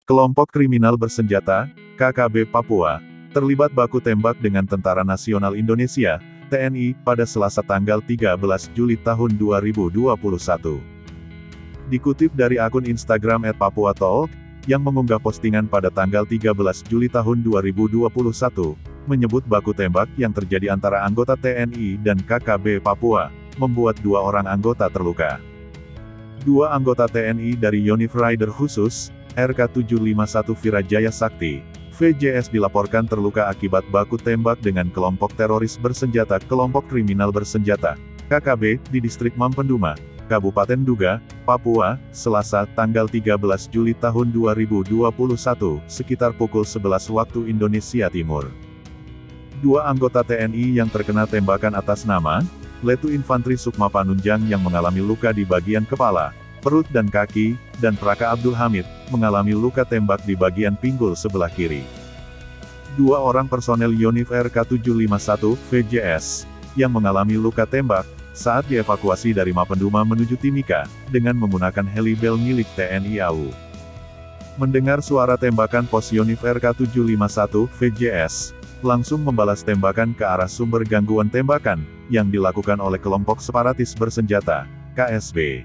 Kelompok kriminal bersenjata, KKB Papua, terlibat baku tembak dengan Tentara Nasional Indonesia, TNI, pada Selasa tanggal 13 Juli tahun 2021. Dikutip dari akun Instagram @papuatalk, yang mengunggah postingan pada tanggal 13 Juli tahun 2021, menyebut baku tembak yang terjadi antara anggota TNI dan KKB Papua, membuat 2 orang anggota terluka. 2 anggota TNI dari Yonif Rider Khusus, RK751 Virajaya Sakti, VJS dilaporkan terluka akibat baku tembak dengan kelompok teroris bersenjata Kelompok Kriminal Bersenjata, KKB, di Distrik Mampenduma, Kabupaten Duga, Papua, Selasa, tanggal 13 Juli tahun 2021, sekitar pukul 11 waktu Indonesia Timur. 2 anggota TNI yang terkena tembakan atas nama Letu Infantri Sukma Panunjang yang mengalami luka di bagian kepala, perut dan kaki, dan Praka Abdul Hamid, mengalami luka tembak di bagian pinggul sebelah kiri. 2 orang personel Yonif RK751 VJS, yang mengalami luka tembak, saat dievakuasi dari Mapenduma menuju Timika, dengan menggunakan heli-bel milik TNI AU. Mendengar suara tembakan pos Yonif RK751 VJS, langsung membalas tembakan ke arah sumber gangguan tembakan, yang dilakukan oleh kelompok separatis bersenjata, KSB.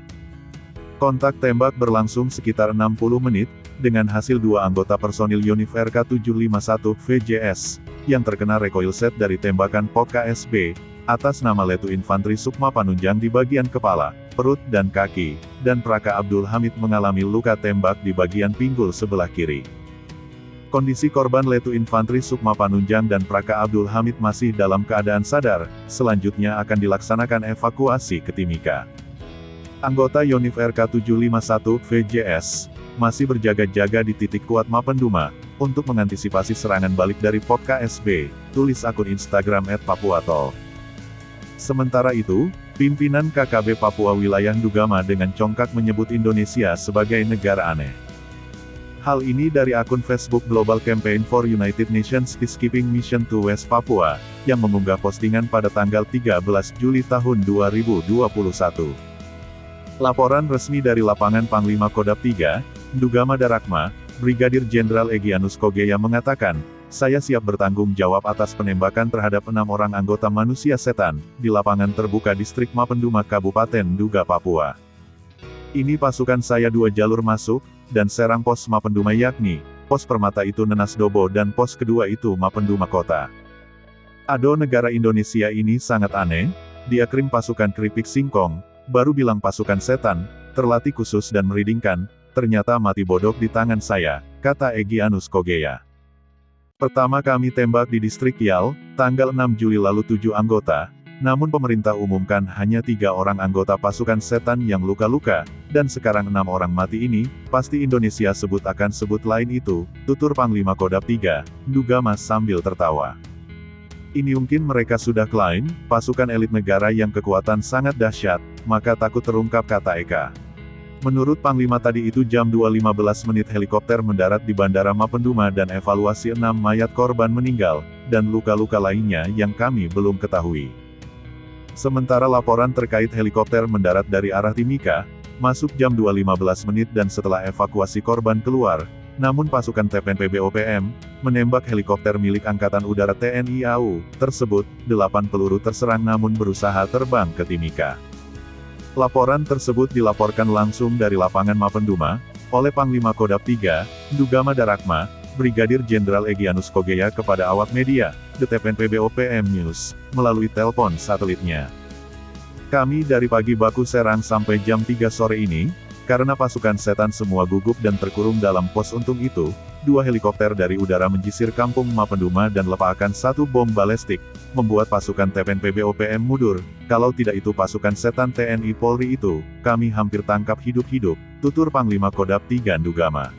Kontak tembak berlangsung sekitar 60 menit, dengan hasil 2 anggota personil Yonif RK751 VJS, yang terkena recoil set dari tembakan POK KSB, atas nama Letu Infantri Sukma Panunjang di bagian kepala, perut dan kaki, dan Praka Abdul Hamid mengalami luka tembak di bagian pinggul sebelah kiri. Kondisi korban Letu Infantri Sukma Panunjang dan Praka Abdul Hamid masih dalam keadaan sadar, selanjutnya akan dilaksanakan evakuasi ke Timika. Anggota Yonif RK751 VJS masih berjaga-jaga di titik kuat Mapenduma untuk mengantisipasi serangan balik dari POK KSB, tulis akun Instagram @papuatalk. Sementara itu, pimpinan KKB Papua wilayah Dugama dengan congkak menyebut Indonesia sebagai negara aneh. Hal ini dari akun Facebook Global Campaign for United Nations Peacekeeping Mission to West Papua, yang mengunggah postingan pada tanggal 13 Juli tahun 2021. Laporan resmi dari lapangan Panglima Kodam 3, Dugama Darakma, Brigadir Jenderal Egyanus Kogeya mengatakan, "Saya siap bertanggung jawab atas penembakan terhadap 6 orang anggota manusia setan, di lapangan terbuka Distrik Mapenduma Kabupaten Duga Papua. Ini pasukan saya 2 jalur masuk, dan serang pos Mapenduma yakni, pos permata itu Nenas Dobo dan pos kedua itu Mapenduma Kota. Ado negara Indonesia ini sangat aneh, dia kirim pasukan keripik singkong, baru bilang pasukan setan, terlatih khusus dan meridingkan, ternyata mati bodok di tangan saya," kata Egyanus Kogeya. "Pertama kami tembak di Distrik Yal, tanggal 6 Juli lalu 7 anggota, namun pemerintah umumkan hanya 3 orang anggota pasukan setan yang luka-luka, dan sekarang 6 orang mati ini, pasti Indonesia sebut akan sebut lain itu," tutur Panglima Kodam 3, Dugama sambil tertawa. "Ini mungkin mereka sudah klaim, pasukan elit negara yang kekuatan sangat dahsyat, maka takut terungkap," kata Eka. Menurut Panglima tadi itu jam 2.15 menit helikopter mendarat di Bandara Mapenduma dan evaluasi 6 mayat korban meninggal, dan luka-luka lainnya yang kami belum ketahui. Sementara laporan terkait helikopter mendarat dari arah Timika, masuk jam 2.15 menit dan setelah evakuasi korban keluar, namun pasukan TPNPB OPM, menembak helikopter milik Angkatan Udara TNI AU, tersebut, 8 peluru terserang namun berusaha terbang ke Timika. Laporan tersebut dilaporkan langsung dari lapangan Mapenduma, oleh Panglima Kodam 3, Dugama Darakma, Brigadir Jenderal Egyanus Kogeya kepada awak media, The TPNPB OPM News, melalui telepon satelitnya. "Kami dari pagi baku serang sampai jam 3 sore ini, karena pasukan setan semua gugup dan terkurung dalam pos. Untung itu, 2 helikopter dari udara menjisir kampung Mapenduma dan lepaskan 1 bom balestik, membuat pasukan TPNPB OPM mundur. Kalau tidak itu pasukan setan TNI Polri itu, kami hampir tangkap hidup-hidup," tutur Panglima Kodam 3 Dugama.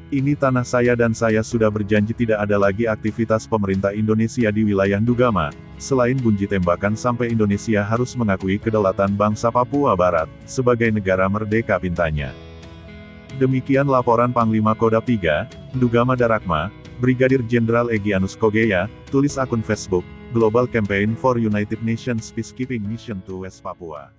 "Ini tanah saya dan saya sudah berjanji tidak ada lagi aktivitas pemerintah Indonesia di wilayah Dugama, selain bunyi tembakan sampai Indonesia harus mengakui kedaulatan bangsa Papua Barat, sebagai negara merdeka," pintanya. Demikian laporan Panglima Kodam 3, Dugama Darakma, Brigadir Jenderal Egyanus Kogeya, tulis akun Facebook, Global Campaign for United Nations Peacekeeping Mission to West Papua.